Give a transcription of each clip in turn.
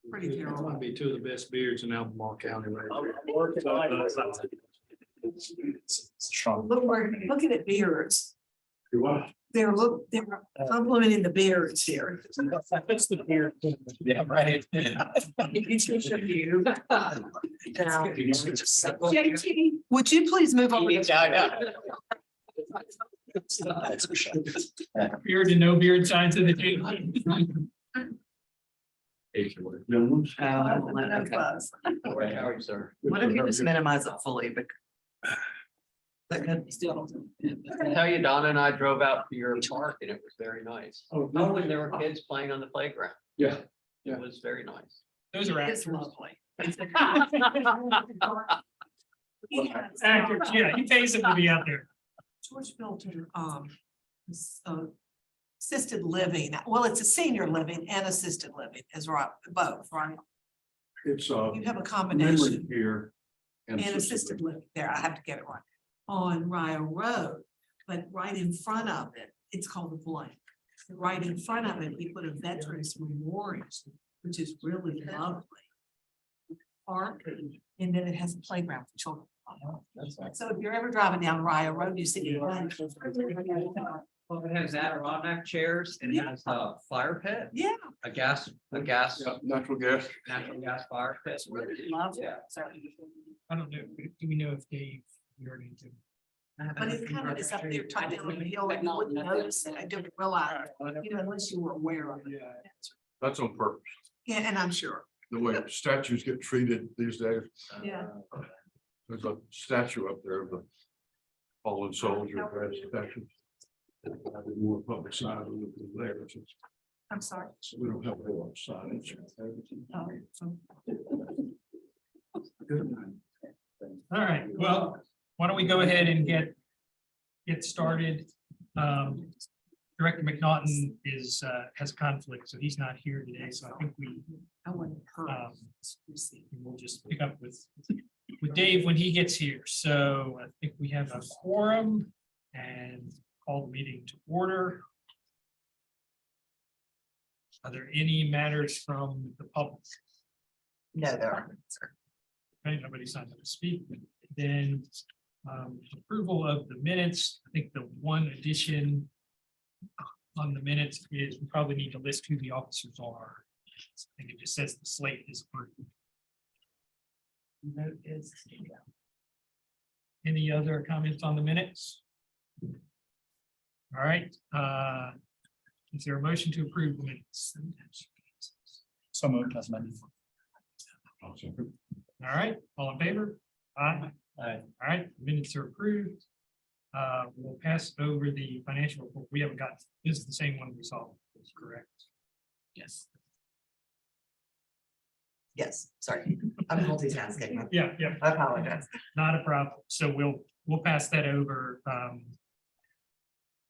Pretty It's terrible. gonna be two of the best beards in Albemarle County right I'm there. working on it. It's strong. Look, we're looking at beards. You what? They're complimenting the beards here. That's the beard. Yeah, right. Each of you. Now, JT. JT, would you please move over? Beard and no beard signs in the table. Sir. What if you just minimize it fully, but. That could still. I tell you, Donna and I drove out to your park and it was very nice. Oh, Oh, and there were kids playing on the playground. Yeah. It was very nice. Those are It's actors. lovely. Actors, yeah, he pays them to be out there. George Filter, assisted living, well, it's a senior living and assisted living is right, both, right? It's You have a memory combination care. and assisted living there, I have to get it right, on Rio Road, but right in front of it, it's called the blank. Right in front of it, we put a veterans memorial, which is really lovely. Park, and then it has a playground for children. So if you're ever driving down Rio Road, you see. the blank. Well, it has Adirondack chairs and it has a fire pit, Yeah. a gas, Yeah, natural gas. natural gas fire pit. Love it. Yeah. I don't know, do we know if Dave, we already do? But it kind of is up there trying to the hill and you wouldn't notice it. I didn't realize, you know, unless you were aware of it. That's on purpose. Yeah, and I'm sure. The way statues get treated these days. Yeah. There's a statue up there of the fallen soldier. Statue. More public side there. I'm sorry. So we don't have a whole lot of signage. Oh, so- All right, well, why don't we go ahead and get started? Director McNaughton has a conflict, so he's not here today, so I think I wouldn't hurt. we'll just pick up with Dave when he gets here. So I think we have a quorum and call the meeting to order. Are there any matters from the public? No, there aren't, sir. Okay, nobody signed up to speak. Then approval of the minutes. I think the one addition on the minutes is we probably need to list who the officers are. I think it just says the slate is approved. Note is. Any other comments on the minutes? All right, is there a motion to approve the minutes? So moved, as amended. All right, all in favor? Aye. Aye. All right, minutes are approved. We'll pass over the financial report. We haven't got, this is the same one we saw, that's correct. Yes. Yes, sorry, I'm multitasking. Yeah, yeah, I apologize. not a problem. So we'll pass that over.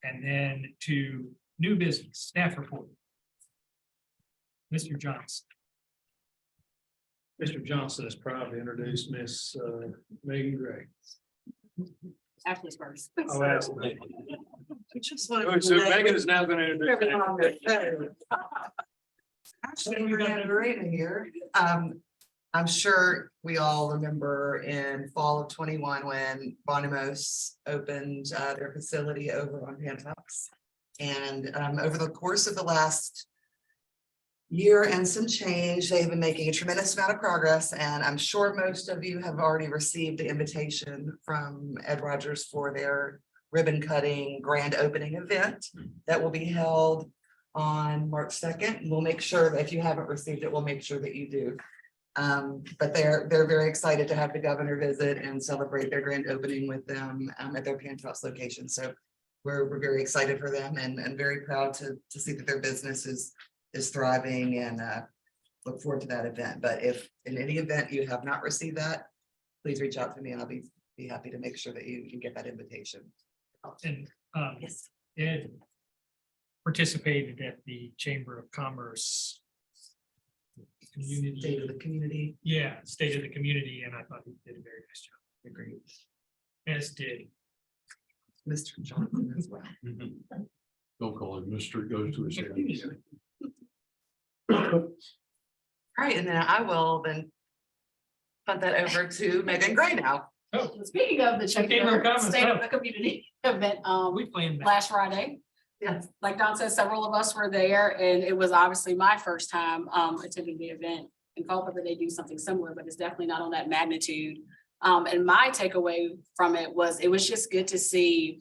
And then to new business, staff report. Mr. Johnson. Mr. Johnson is proud to introduce Miss Megan Gray. Ashley's first. Oh, absolutely. Just So Megan is now going to introduce. Actually, we're gonna Marina here. I'm sure we all remember in fall of 21 when Bonimos opened their facility over on Pantops. And over the course of the last year and some change, they have been making a tremendous amount of progress. And I'm sure most of you have already received the invitation from Ed Rogers for their ribbon cutting grand opening event that will be held on March 2nd. We'll make sure that if you haven't received it, we'll make sure that you do. But they're very excited to have the governor visit and celebrate their grand opening with them at their Pantops location. So we're very excited for them and very proud to see that their business is thriving and look forward to that event. But if in any event you have not received that, please reach out to me and I'll be happy to make sure that you get that invitation. And Yes. Ed participated at the Chamber of Commerce. State of the community. Yeah, State of the Community, and I thought he did a very nice job. Agreed. As did. Mr. Johnson as well. Don't call him Mr. Goes to his head. All right, and then I will then punt that over to Megan Gray now. Speaking of the Okay, no comments, State of no. the Community event, We planned that. last Friday. Yes. Like Don said, several of us were there and it was obviously my first time attending the event. In Culpeper, they do something similar, but it's definitely not on that magnitude. And my takeaway from it was just good to see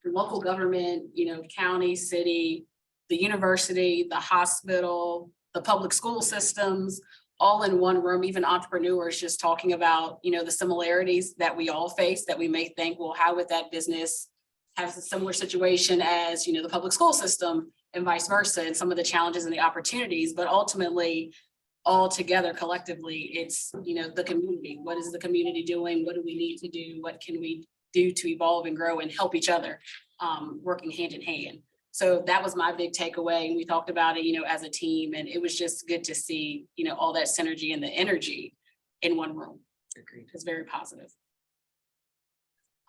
local government, county, city, the university, the hospital, the public school systems, all in one room, even entrepreneurs just talking about, the similarities that we all face that we may think, well, how would that business have a similar situation as, the public school system and vice versa, and some of the challenges and the opportunities, but ultimately all together collectively, it's, the community. What is the community doing? What do we need to do? What can we do to evolve and grow and help each other, working hand in hand? So that was my big takeaway. And we talked about it, as a team, and it was just good to see, all that synergy and the energy in one room. Agreed. It's very positive.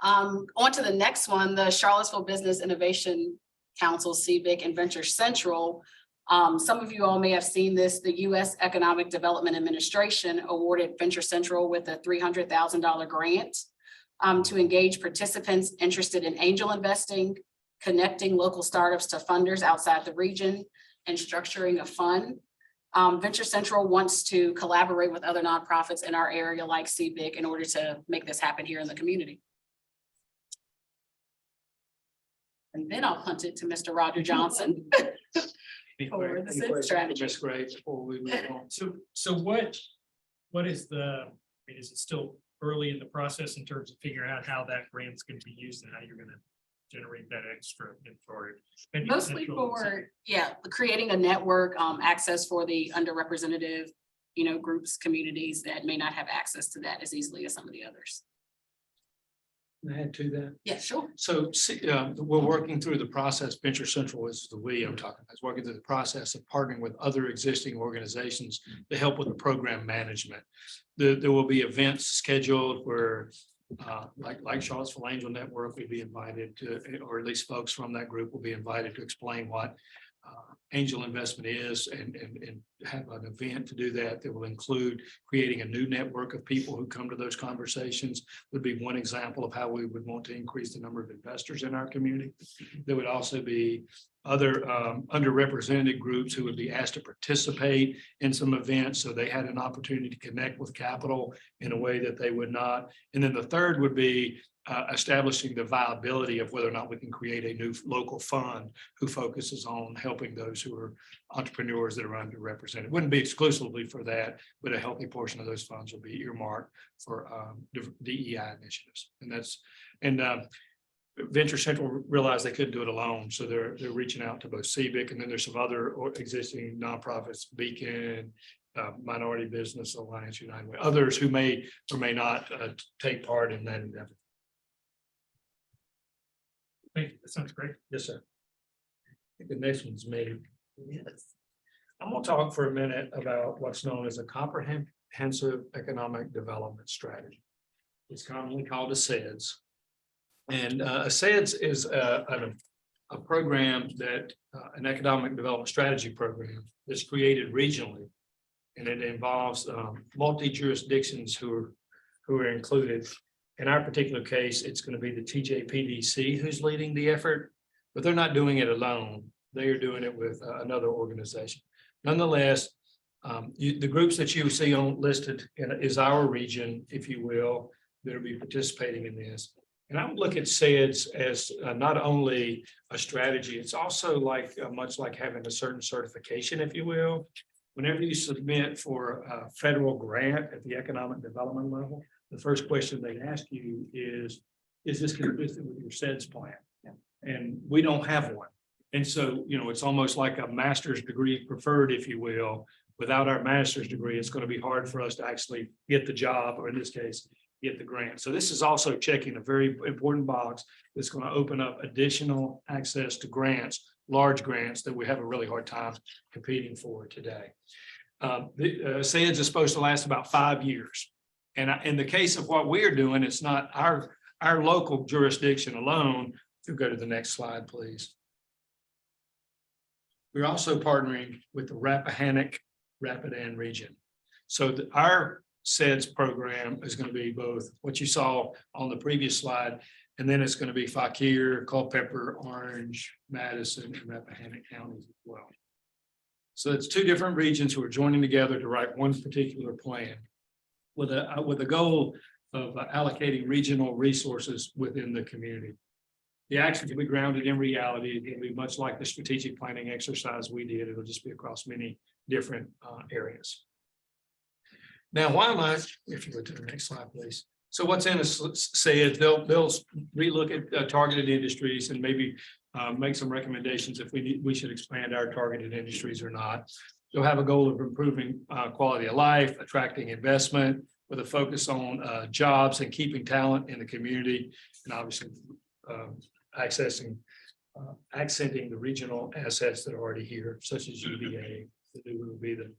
On to the next one, the Charlottesville Business Innovation Council, CBIC and Venture Central. Some of you all may have seen this, the U.S. Economic Development Administration awarded Venture Central with a $300,000 grant to engage participants interested in angel investing, connecting local startups to funders outside the region, and structuring a fund. Venture Central wants to collaborate with other nonprofits in our area like CBIC in order to make this happen here in the community. And then I'll punt it to Mr. Roger Johnson. For the SID strategy. Ms. Gray, before we move on. So what is is it still early in the process in terms of figuring out how that grant's going to be used and how you're going to generate that extra for it? Mostly for, creating a network, access for the underrepresented, groups, communities that may not have access to that as easily as some of the others. Can I add to that? Yeah, sure. So we're working through the process. Venture Central is the we I'm talking about, is working through the process of partnering with other existing organizations to help with the program management. There will be events scheduled where like Charlottesville Angel Network will be invited to, or at least folks from that group will be invited to explain what angel investment is and have an event to do that. That will include creating a new network of people who come to those conversations. Would be one example of how we would want to increase the number of investors in our community. There would also be other underrepresented groups who would be asked to participate in some events, so they had an opportunity to connect with capital in a way that they would not. And then the third would be establishing the viability of whether or not we can create a new local fund who focuses on helping those who are entrepreneurs that are underrepresented. Wouldn't be exclusively for that, but a healthy portion of those funds will be earmarked for DEI initiatives. And Venture Central realized they couldn't do it alone, so they're reaching out to both CBIC, and then there's some other existing nonprofits, Beacon, Minority Business Alliance, United Way, others who may or may not take part in that endeavor. Thank you. That sounds great. Yes, sir. I think the next one's me. Yes. I'm gonna talk for a minute about what's known as a comprehensive economic development strategy. It's commonly called a CEDS. And a CEDS is a program that an economic development strategy program that's created regionally. And it involves multi-jurisdictions who are included. In our particular case, it's going to be the TJPDC who's leading the effort, but they're not doing it alone. They are doing it with another organization. Nonetheless, the groups that you see on listed is our region, if you will, that will be participating in this. And I would look at CEDS as not only a strategy, it's also like much like having a certain certification, if you will. Whenever you submit for a federal grant at the economic development level, the first question they ask you is this consistent with your CEDS plan? Yeah. And we don't have one. And so, it's almost like a master's degree preferred, if you will. Without our master's degree, it's going to be hard for us to actually get the job, or in this case, get the grant. So this is also checking a very important box that's going to open up additional access to grants, large grants that we have a really hard time competing for today. The CEDS is supposed to last about 5 years. And in the case of what we're doing, it's not our local jurisdiction alone. If you go to the next slide, please. We're also partnering with the Rappahannock Rapidan region. So our SEDS program is going to be both what you saw on the previous slide, and then it's going to be Fauquier, Culpeper, Orange, Madison, and Rappahannock counties as well. So it's two different regions who are joining together to write one particular plan with a goal of allocating regional resources within the community. The actions will be grounded in reality. It'll be much like the strategic planning exercise we did. It'll just be across many different areas. Now, why am I, if you would to the next slide, please. So what's in a SED, they'll relook at targeted industries and maybe make some recommendations if we should expand our targeted industries or not. They'll have a goal of improving quality of life, attracting investment with a focus on jobs and keeping talent in the community, and obviously accenting the regional assets that are already here, such as UVA, that will be the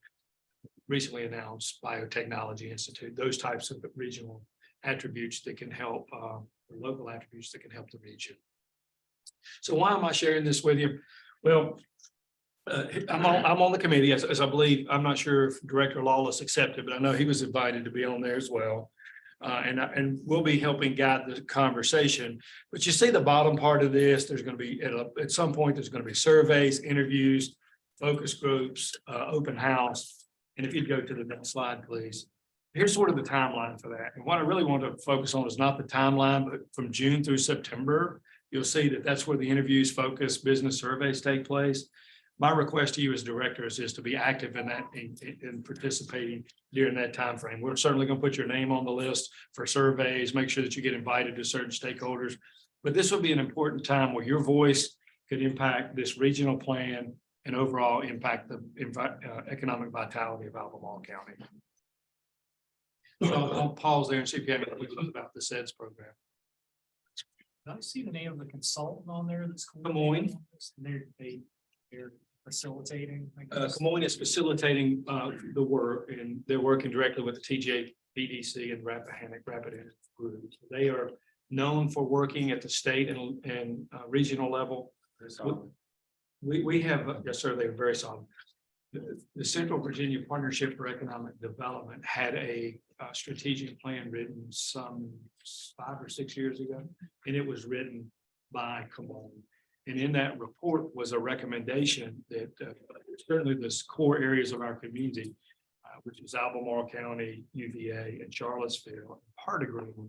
recently announced Biotechnology Institute, those types of regional attributes that can help, or local attributes that can help the region. So why am I sharing this with you? Well, I'm on the committee, as I believe, I'm not sure if Director Lawless accepted, but I know he was invited to be on there as well. And we'll be helping guide the conversation. But you see the bottom part of this, there's going to be, at some point, there's going to be surveys, interviews, focus groups, open house. And if you'd go to the next slide, please. Here's sort of the timeline for that. And what I really want to focus on is not the timeline, but from June through September, you'll see that that's where the interviews, focus, business surveys take place. My request to you as directors is to be active in that and participating during that time frame. We're certainly going to put your name on the list for surveys, make sure that you get invited to certain stakeholders. But this will be an important time where your voice could impact this regional plan and overall impact the economic vitality of Albemarle County. So I'll pause there and see if you have any questions about the SEDS program. Did I see the name of the consultant on there that's? Des Moines. They're facilitating. I guess. Des Moines is facilitating the work, and they're working directly with the TJ PDC and Rappahannock Rapidan group. They are known for working at the state and regional level. We have, yes, sir, they're very solid. The Central Virginia Partnership for Economic Development had a strategic plan written some 5 or 6 years ago, and it was written by Camone. And in that report was a recommendation that certainly the core areas of our community, which is Albemarle County, UVA, and Charlottesville, Hardegreen,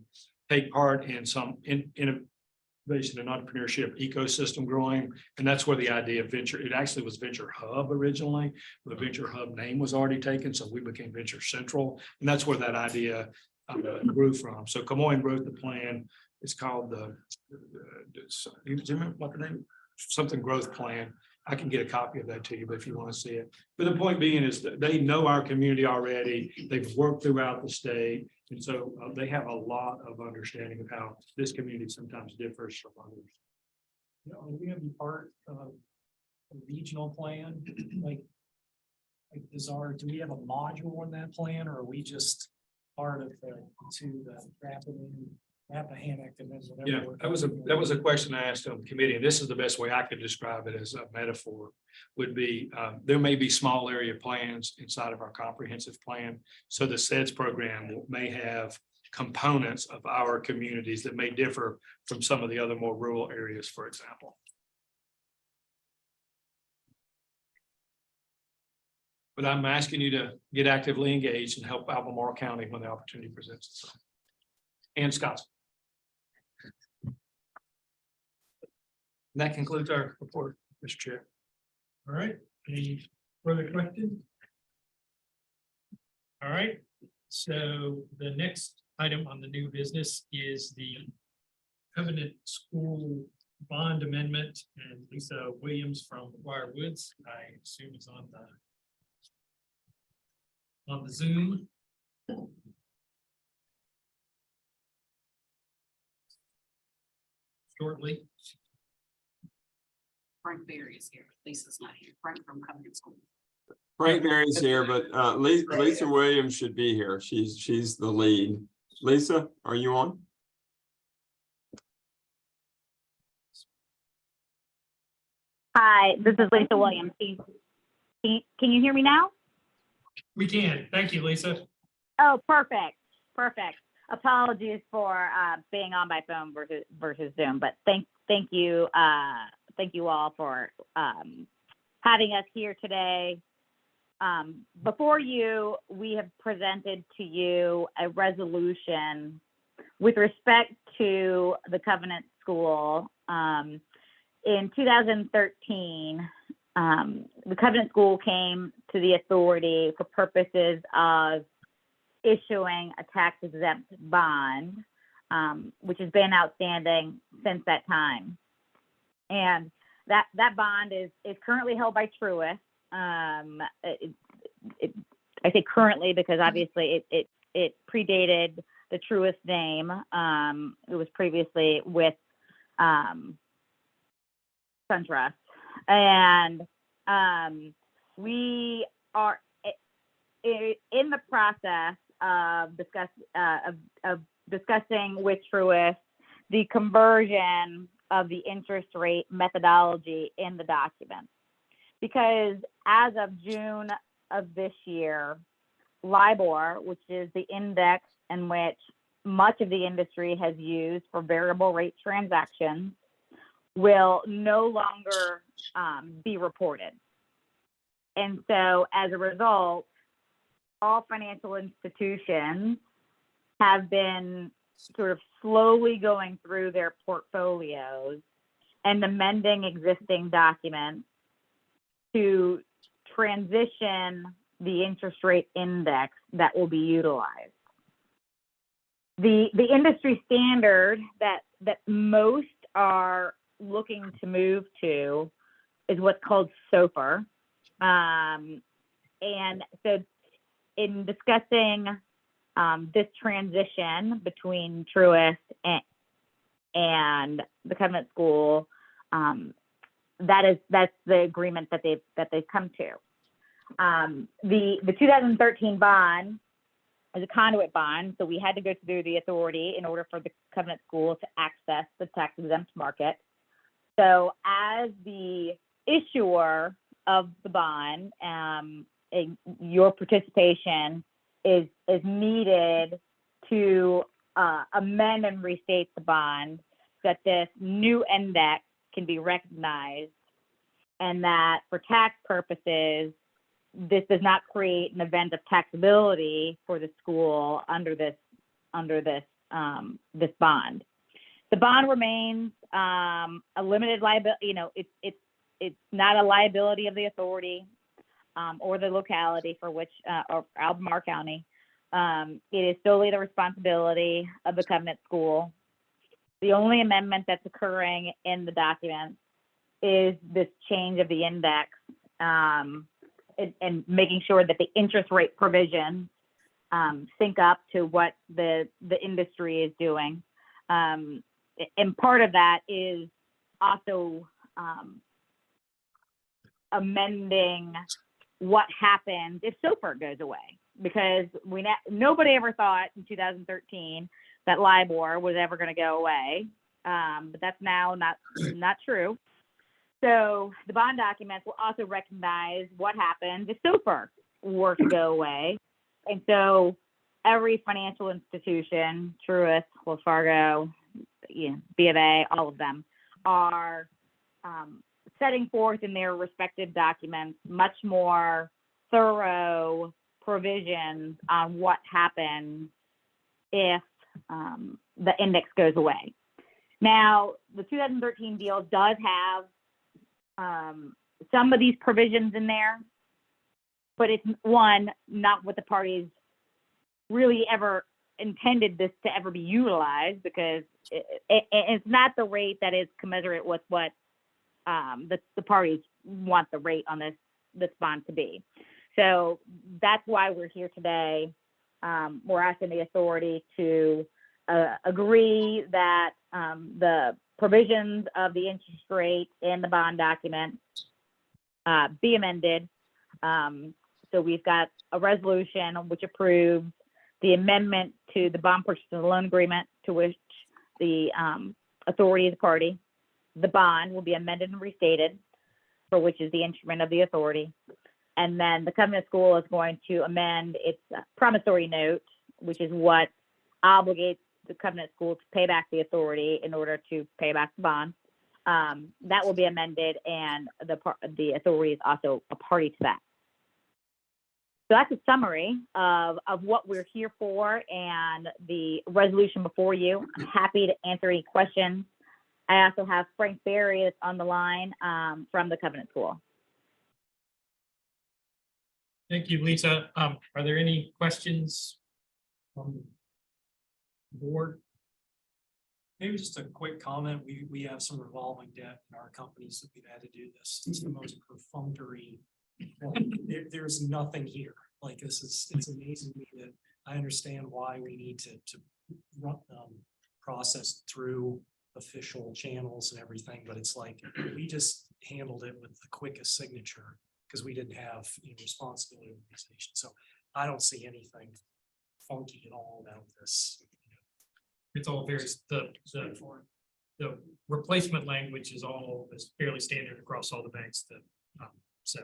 take part in some innovation and entrepreneurship ecosystem growing. And that's where the idea of venture, it actually was Venture Hub originally. The Venture Hub name was already taken, so we became Venture Central. And that's where that idea grew from. So Camone wrote the plan. It's called the, do you remember what the name? Something growth plan. I can get a copy of that to you, but if you want to see it. But the point being is that they know our community already. They've worked throughout the state. And so they have a lot of understanding of how this community sometimes differs from others. You know, are we gonna be part of a regional plan? Like do we have a module in that plan, or are we just part of the Rappahannock and then whatever? Yeah, that was a question I asked on the committee, and this is the best way I could describe it as a metaphor. Would be there may be small area plans inside of our comprehensive plan. So the SEDS program may have components of our communities that may differ from some of the other more rural areas, for example. But I'm asking you to get actively engaged and help Albemarle County when the opportunity presents itself. And Scottsville. And that concludes our report, Mr. Chair. All right, any further questions? All right, so the next item on the new business is the Covenant School bond amendment, and Lisa Williams from Wire Woods, I assume is on the Zoom. Shortly. Frank Berry is here. Lisa's not here. Frank from Covenant School. Frank Berry's here, but Lisa Williams should be here. She's the lead. Lisa, are you on? Hi, this is Lisa Williams. Can you hear me now? We can. Thank you, Lisa. Oh, perfect, perfect. Apologies for being on my phone versus Zoom, but thank you all for having us here today. Before you, we have presented to you a resolution with respect to the Covenant School. In 2013, the Covenant School came to the authority for purposes of issuing a tax exempt bond, which has been outstanding since that time. And that bond is currently held by Truist. I say currently because obviously it predated the Truist name. It was previously with SunTrust. And we are in the process of discussing with Truist the conversion of the interest rate methodology in the document. Because as of June of this year, LIBOR, which is the index in which much of the industry has used for variable rate transactions, will no longer be reported. And so as a result, all financial institutions have been sort of slowly going through their portfolios and amending existing documents to transition the interest rate index that will be utilized. The industry standard that most are looking to move to is what's called SOFR. And so in discussing this transition between Truist and the Covenant School, that's the agreement that they've come to. The 2013 bond is a conduit bond, so we had to go through the authority in order for the Covenant School to access the tax exempt market. So as the issuer of the bond, your participation is needed to amend and restate the bond so that this new index can be recognized, and that for tax purposes, this does not create an event of taxability for the school under this bond. The bond remains a limited liability. It's not a liability of the authority or the locality for which, or Albemarle County. It is solely the responsibility of the Covenant School. The only amendment that's occurring in the document is this change of the index and making sure that the interest rate provisions sync up to what the industry is doing. And part of that is also amending what happens if SOFR goes away, because nobody ever thought in 2013 that LIBOR was ever going to go away, but that's now not true. So the bond documents will also recognize what happens if SOFR were to go away. And so every financial institution, Truist, Wells Fargo, B of A, all of them are setting forth in their respective documents much more thorough provisions on what happens if the index goes away. Now, the 2013 deal does have some of these provisions in there, but it's not what the parties really ever intended this to ever be utilized, because it's not the rate that is commensurate with what the parties want the rate on this bond to be. So that's why we're here today. We're asking the authority to agree that the provisions of the interest rate in the bond document be amended. So we've got a resolution which approves the amendment to the bond purchase and loan agreement to which the authority is a party. The bond will be amended and restated, for which is the instrument of the authority. And then the Covenant School is going to amend its promissory note, which is what obligates the Covenant School to pay back the authority in order to pay back the bond. That will be amended, and the authority is also a party to that. So that's a summary of what we're here for and the resolution before you. I'm happy to answer any questions. I also have Frank Berry that's on the line from the Covenant School. Thank you, Lisa. Are there any questions from the board? Maybe just a quick comment. We have some revolving debt in our companies that we've had to do this. It's the most perfunctory. There's nothing here. Like it's amazing to me that I understand why we need to run, process through official channels and everything, but it's like, we just handled it with the quickest signature because we didn't have responsibility organization. So I don't see anything funky at all about this. It's all very, the replacement language is fairly standard across all the banks that, so.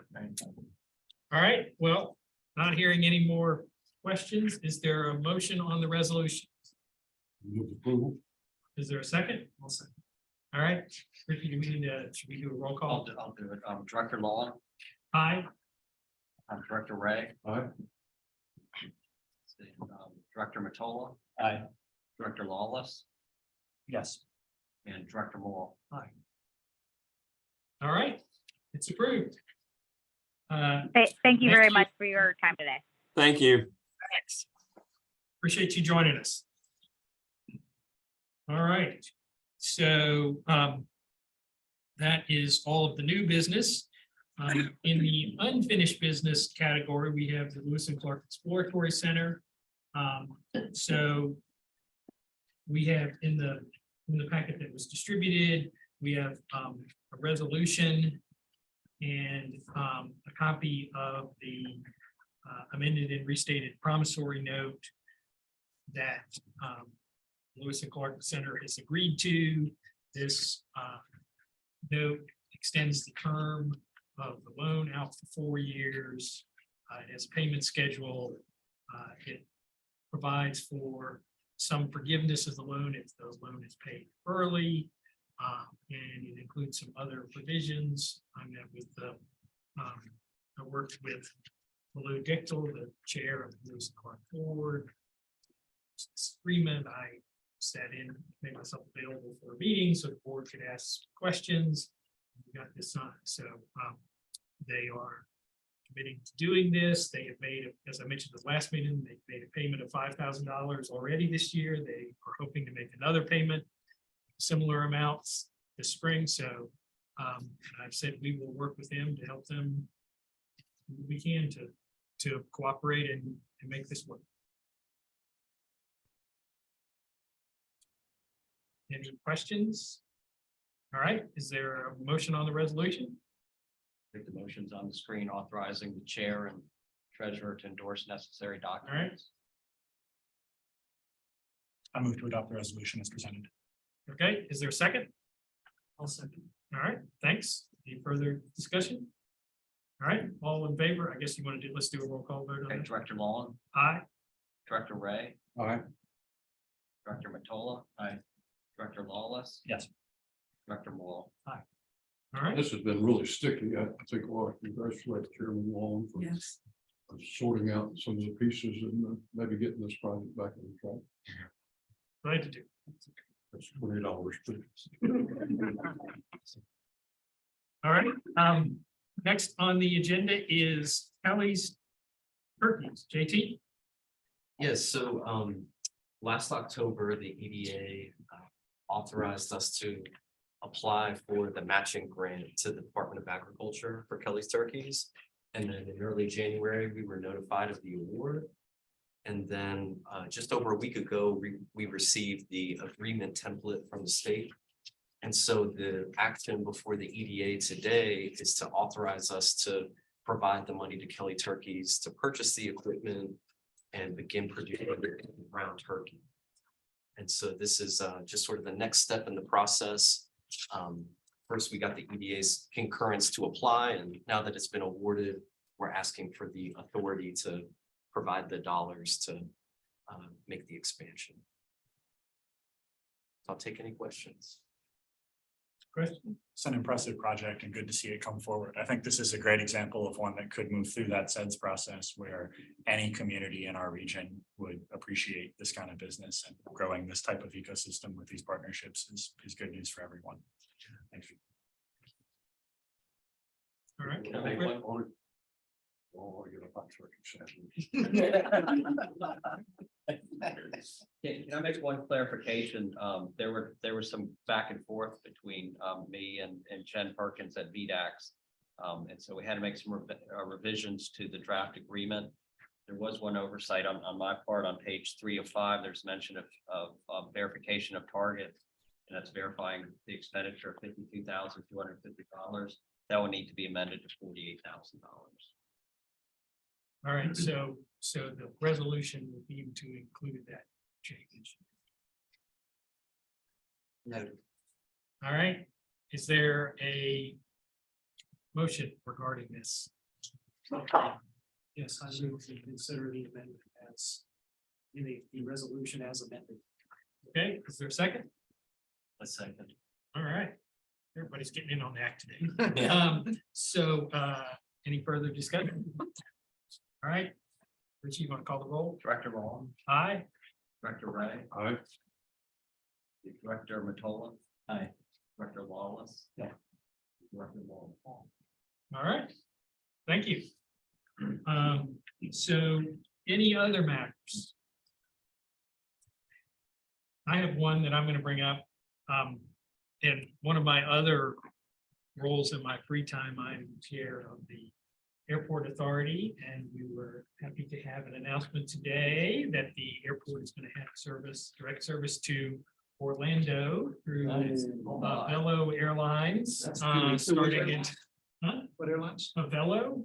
All right, well, not hearing any more questions. Is there a motion on the resolution? Move approval. Is there a second? All right, Ricky, should we do a roll call? I'll do it. Director Law, Aye. Director Ray, Aye. Director Matola, Aye. Director Lawless, Yes. and Director Moore. All right, it's approved. Thank you very Next much for your time today. Thank you. Thanks. Appreciate you joining us. All right, so that is all of the new business. In the unfinished business category, we have the Lewis and Clark Exploratory Center. So we have in the packet that was distributed, we have a resolution and a copy of the amended and restated promissory note that Lewis and Clark Center has agreed to. This note extends the term of the loan out for 4 years. It has a payment schedule. It provides for some forgiveness of the loan if the loan is paid early. And it includes some other provisions. I met with I worked with Lou Dichtel, the chair of the Lewis and Clark Board. This agreement, I sat in, made myself available for a meeting so the board could ask questions. We got this on, so they are committing to doing this. They have made, as I mentioned the last meeting, they made a payment of $5,000 already this year. They are hoping to make another payment, similar amounts this spring. So I've said we will work with them to help them do what we can to cooperate and make this work. Any questions? All right, is there a motion on the resolution? I think the motion's on the screen authorizing the chair and treasurer to endorse necessary All right. documents. I move to adopt the resolution as presented. Okay, is there a second? I'll second. All right, thanks. Any further discussion? All right, all in favor? I guess you want to do, let's do a roll call vote on Okay, it. Director Long, Aye. Director Ray, Aye. Director Matola. Aye. Director Lawless. Yes. Director Moore. All right, This has been really sticky. I think I want to congratulate Chairman Long for Yes. sorting out some of the pieces and maybe getting this project back on track. glad to do. That's $20, please. All right, next on the agenda is Kelly's Turkeys. JT? Yes, so last October, the EDA authorized us to apply for the matching grant to the Department of Agriculture for Kelly's Turkeys. And then in early January, we were notified of the award. And then just over a week ago, we received the agreement template from the state. And so the action before the EDA today is to authorize us to provide the money to Kelly Turkeys to purchase the equipment and begin producing brown turkey. And so this is just sort of the next step in the process. First, we got the EDA's concurrence to apply, and now that it's been awarded, we're asking for the authority to provide the dollars to make the expansion. I'll take any questions. Question? It's an impressive project and good to see it come forward. I think this is a great example of one that could move through that SEDS process where any community in our region would appreciate this kind of business, and growing this type of ecosystem with these partnerships is good news for everyone. Thank you. All right. Can I make one? Oh, I get a box reconciliation. Can I make one clarification? There was some back and forth between me and Jen Perkins at VDAX. And so we had to make some revisions to the draft agreement. There was one oversight on my part on page 3 of 5. There's mention of verification of target. And that's verifying the expenditure of $52,250. That would need to be amended to $48,000. All right, so the resolution would be to include that change. No. All right, is there a motion regarding this? Yes, I move to consider the amendment as in the resolution as amended. Okay, is there a second? A second. All right, everybody's getting in on the act today. Yeah. So any further discussion? All right, Richie, you want to call the roll? Director Long, Aye. Director Ray, Aye. Director Matola. Aye. Director Lawless. Yeah. Director Wall. All right, thank you. So any other matters? I have one that I'm going to bring up. In one of my other roles in my free time, I'm chair of the Airport Authority, and we were happy to have an announcement today that the airport is going to have direct service to Orlando through Velo Airlines, starting in. Huh? What airlines? Velo.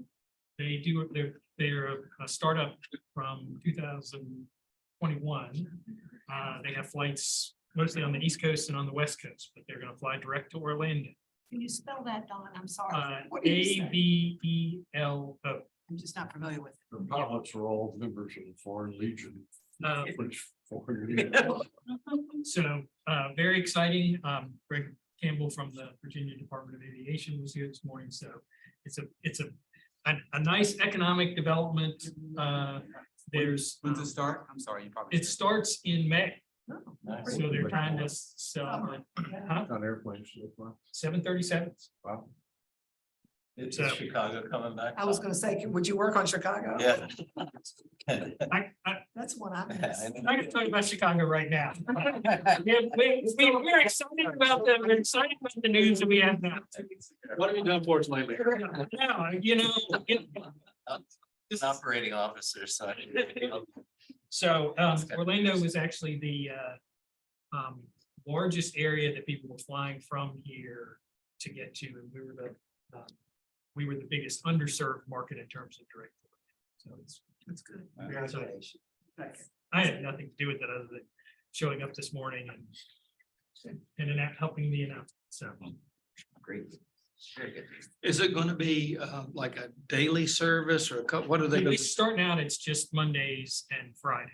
They do, they're a startup from 2021. They have flights mostly on the East Coast and on the West Coast, but they're going to fly direct to Orlando. Can you spell that, Don? I'm sorry. What do you say? AVELO. I'm just not familiar with it. The pilots are all members of the Foreign Legion, which. So very exciting. Greg Campbell from the Virginia Department of Aviation was here this morning. So it's a nice economic development. There's When's it start? I'm sorry, you probably. it starts in May. So they're trying to sell On airplanes. 737s. Wow. Is So- Chicago coming back? I was gonna say, would you work on Chicago? Yeah. That's what I'm. I can tell you about Chicago right now. We're excited about the news that we have now. What have you done for us lately? Now, this is- Operating officer, so. So Orlando was actually the largest area that people were flying from here to get to, and we were the biggest underserved market in terms of direct. So it's good. Congratulations. I had nothing to do with it other than showing up this morning and helping me announce. So Great. Very good. Is it going to be like a daily service or what are they? At least starting out, it's just Mondays and Fridays.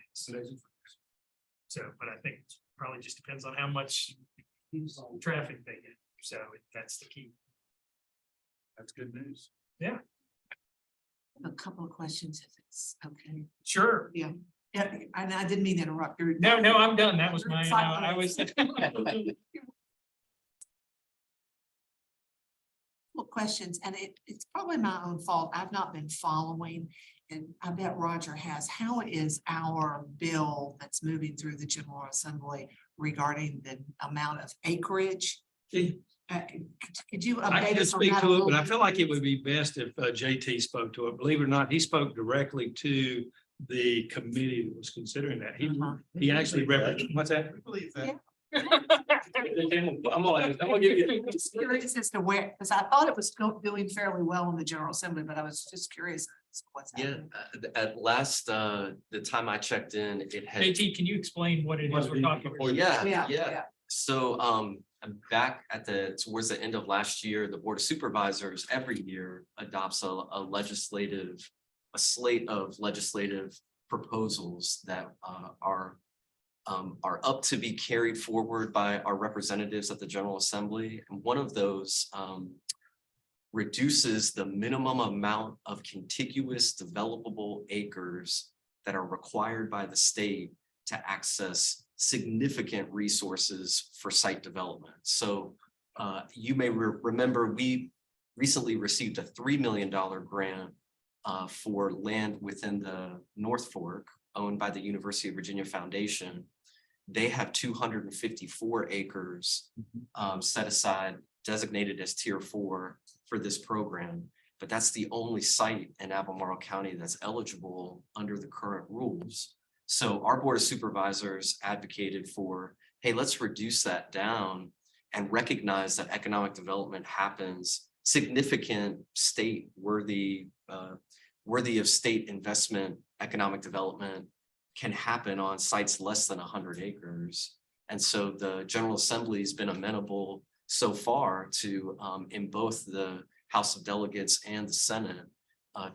So, but I think it probably just depends on how much traffic they get. So that's the key. That's good news. Yeah, A couple of questions, if it's okay. sure. Yeah, and I didn't mean to interrupt. No, I'm done. That was my, I was. Questions, and it's probably my own fault. I've not been following, and I bet Roger has. How is our bill that's moving through the General Assembly regarding the amount of acreage? Could you I update can us on speak that? to it, but I feel like it would be best if JT spoke to it. Believe it or not, he spoke directly to the committee that was considering that. He actually represented, what's that? I'm gonna give you. Just curious as to where, because I thought it was doing fairly well in the General Assembly, but I was just curious as to what's Yeah, happening. at last, the time I checked in, it had. JT, can you explain what it is we're talking about? Yeah, Yeah, yeah. yeah. So back at towards the end of last year, the Board of Supervisors every year adopts a slate of legislative proposals that are up to be carried forward by our representatives at the General Assembly. And one of those reduces the minimum amount of contiguous developable acres that are required by the state to access significant resources for site development. So you may remember we recently received a $3 million grant for land within the North Fork owned by the University of Virginia Foundation. They have 254 acres set aside, designated as Tier 4 for this program. But that's the only site in Albemarle County that's eligible under the current rules. So our Board of Supervisors advocated for, hey, let's reduce that down and recognize that economic development happens, significant state worthy of state investment, economic development can happen on sites less than 100 acres. And so the General Assembly has been amenable so far to, in both the House of Delegates and the Senate,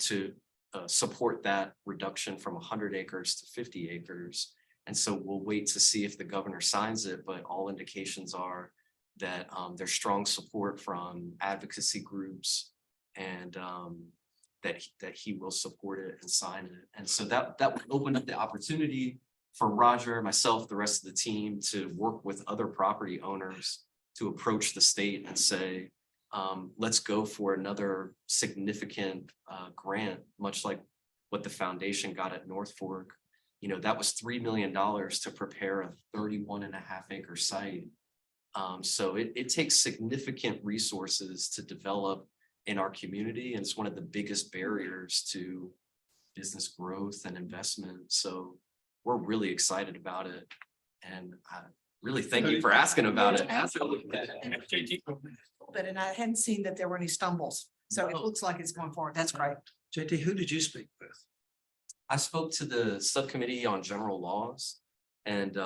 to support that reduction from 100 acres to 50 acres. And so we'll wait to see if the governor signs it, but all indications are that there's strong support from advocacy groups and that he will support it and sign it. And so that would open up the opportunity for Roger, myself, the rest of the team to work with other property owners to approach the state and say, let's go for another significant grant, much like what the foundation got at North Fork. You know, that was $3 million to prepare a 31.5 acre site. So it takes significant resources to develop in our community, and it's one of the biggest barriers to business growth and investment. So we're really excited about it, and really thank you for asking about it. But and I hadn't seen that there were any stumbles, so it looks like it's going forward. That's great. JT, who did you speak with? I spoke to the subcommittee on general laws, and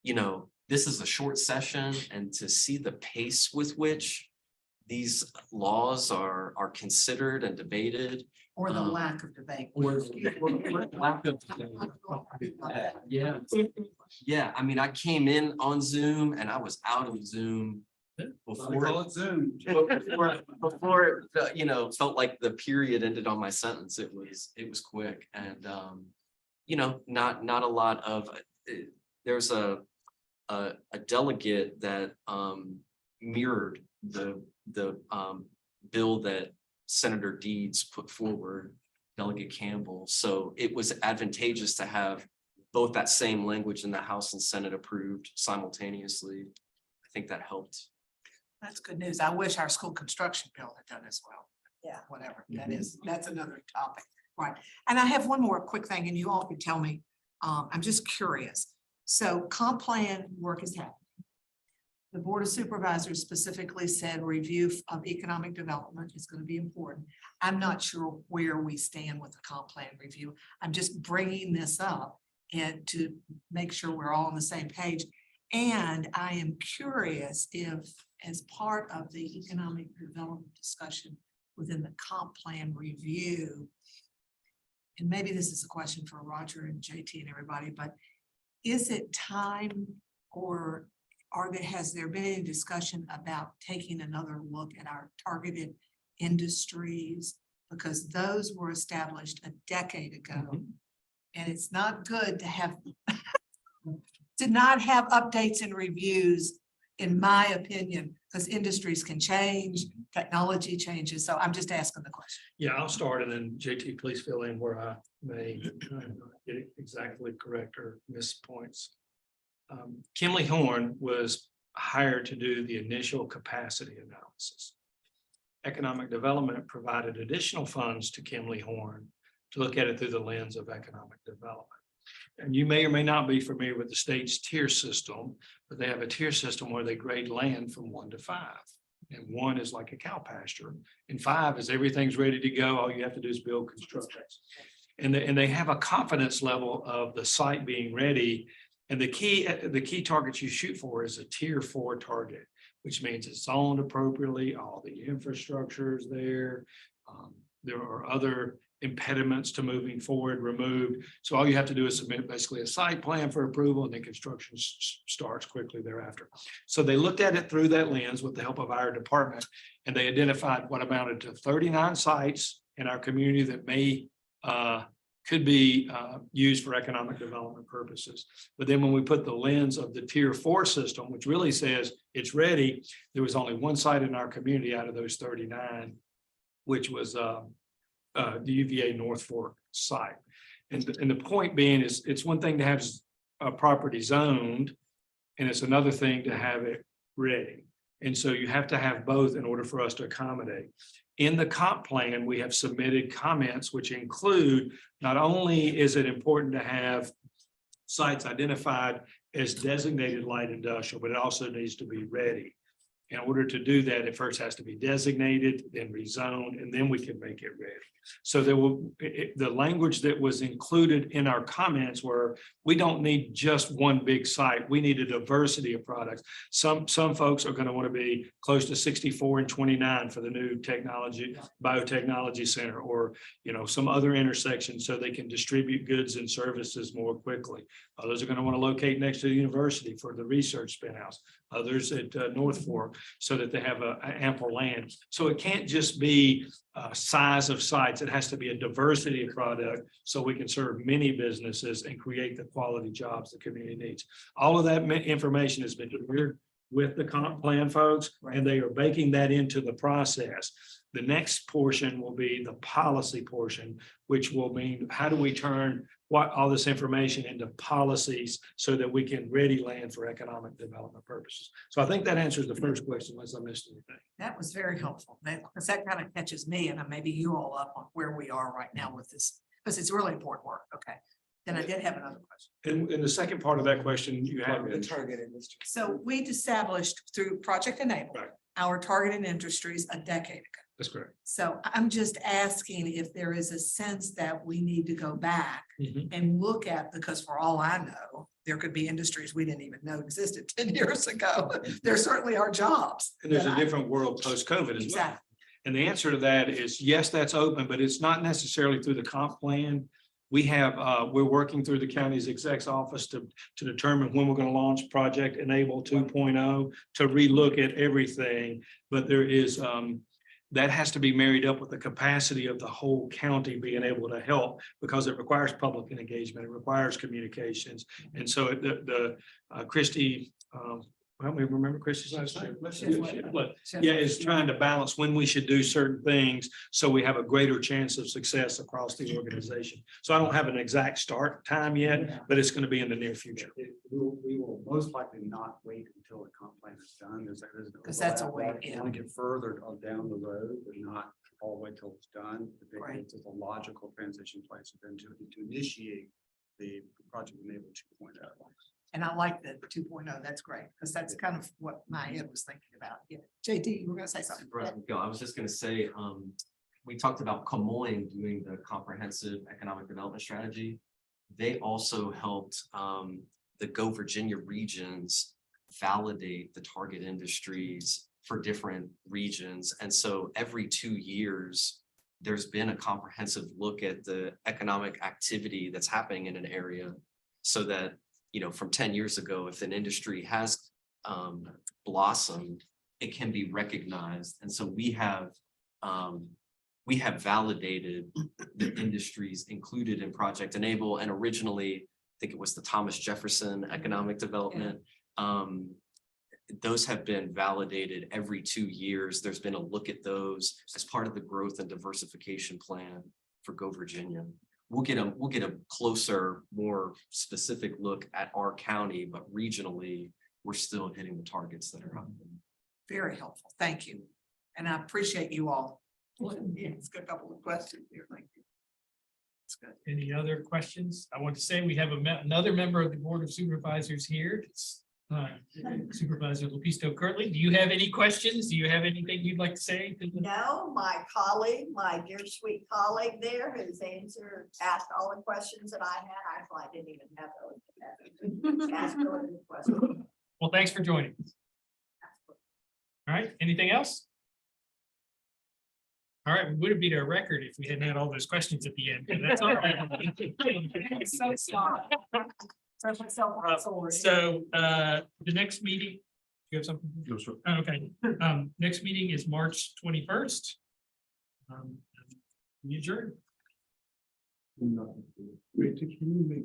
you know, this is a short session, and to see the pace with which these laws are considered and debated. Or the lack of debate. Or lack of debate. Yeah. Yeah, I mean, I came in on Zoom and I was out of Zoom before Zoom. before you know, felt like the period ended on my sentence. It was quick, and you know, not a lot of there's a delegate that mirrored the bill that Senator Deeds put forward, Delegate Campbell. So it was advantageous to have both that same language in the House and Senate approved simultaneously. I think that helped. That's good news. I wish our school construction bill had done as well. Yeah, whatever that's another topic. Right. And I have one more quick thing, and you all can tell me, I'm just curious. So comp plan work is happening. The Board of Supervisors specifically said review of economic development is going to be important. I'm not sure where we stand with the comp plan review. I'm just bringing this up and to make sure we're all on the same page. And I am curious if, as part of the economic development discussion within the comp plan review, and maybe this is a question for Roger and JT and everybody, but is it time, or has there been any discussion about taking another look at our targeted industries? Because those were established a decade ago. And it's not good to have to not have updates and reviews, in my opinion, because industries can change, technology changes. So I'm just asking the question. Yeah, I'll start, and then JT, please fill in where I may get it exactly correct or miss points. Kimley Horn was hired to do the initial capacity analysis. Economic Development provided additional funds to Kimley Horn to look at it through the lens of economic development. And you may or may not be familiar with the state's tier system, but they have a tier system where they grade land from 1 to 5. And 1 is like a cow pasture, and 5 is everything's ready to go. All you have to do is build construction. And they have a confidence level of the site being ready And the key targets you shoot for is a tier 4 target, which means it's zoned appropriately, all the infrastructure is there. There are other impediments to moving forward removed. So all you have to do is submit basically a site plan for approval, and then construction starts quickly thereafter. So they looked at it through that lens with the help of our department, and they identified what amounted to 39 sites in our community that may could be used for economic development purposes. But then when we put the lens of the tier 4 system, which really says it's ready, there was only one site in our community out of those 39, which was the UVA North Fork site. And the point being is, it's one thing to have a property zoned, and it's another thing to have it ready. And so you have to have both in order for us to accommodate. In the comp plan, we have submitted comments which include, not only is it important to have sites identified as designated light industrial, but it also needs to be ready. In order to do that, it first has to be designated, then rezoned, and then we can make it ready. So there will, the language that was included in our comments were, we don't need just one big site. We need a diversity of products. Some folks are going to want to be close to 64 and 29 for the new biotechnology center, or, you know, some other intersection so they can distribute goods and services more quickly. Others are going to want to locate next to the university for the research spin house. Others at North Fork, so that they have a ample land. So it can't just be size of sites. It has to be a diversity of product, so we can serve many businesses and create the quality jobs the community needs. All of that information has been shared with the comp plan folks, and they are baking that into the process. The next portion will be the policy portion, which will mean, how do we turn all this information into policies so that we can ready land for economic development purposes. So I think that answers the first question, unless I missed anything. That was very helpful, because that kind of catches me and maybe you all up on where we are right now with this, because it's really important work. Okay. Then I did have another question. And the second part of that question you have The is, target industry. So we'd established through Project Enable, Right. our targeted industries a decade ago. that's correct. So I'm just asking if there is a sense that we need to go back Mhm. and look at, because for all I know, there could be industries we didn't even know existed 10 years ago. There certainly are jobs. And there's that a I- different world post-COVID as well. Exactly. And the answer to that is, yes, that's open, but it's not necessarily through the comp plan. We have, we're working through the county's exec's office to determine when we're going to launch Project Enable 2.0 to relook at everything. But there is, that has to be married up with the capacity of the whole county being able to help, because it requires public engagement, it requires communications. And so Christie, help me remember Christie's last name. Shiflett. Yeah, is trying to balance when we should do certain things so we have a greater chance of success across the organization. So I don't have an exact start time yet, but it's going to be in the near future. We will most likely not wait until the comp plan is done. Because that's a way, We want to get further down the road, but not all the way till it's done. I think Right. it's a logical transition place for them to initiate the Project Enable 2.0. And I like the 2.0. That's great, because that's kind of what my head was thinking about. Yeah. JD, you were gonna say something. I was just gonna say, we talked about Camoin doing the comprehensive economic development strategy. They also helped the Go Virginia regions validate the target industries for different regions. And so every 2 years, there's been a comprehensive look at the economic activity that's happening in an area, so that, you know, from 10 years ago, if an industry has blossomed, it can be recognized. And so we have validated the industries included in Project Enable. And originally, I think it was the Thomas Jefferson Economic Development. Those have been validated every 2 years. There's been a look at those as part of the growth and diversification plan for Go Virginia. We'll get a closer, more specific look at our county, but regionally, we're still hitting the targets that are up. Very helpful. Thank you. And I appreciate you all. It's got a couple of questions here. Thank you. It's good. Any other questions? I want to say we have another member of the Board of Supervisors here. It's Supervisor Lupisto Kirtley. Do you have any questions? Do you have anything you'd like to say? No, my colleague, my dear sweet colleague there who's asked all the questions that I had. Actually, I didn't even have those. Ask her a question. Well, thanks for joining. All right, anything else? All right, we would have beat our record if we hadn't had all those questions at the end, but that's all right. So smart. So, the next meeting, you have something? No, sir. Oh, okay, next meeting is March 21st. You adjourn. Wait, did you make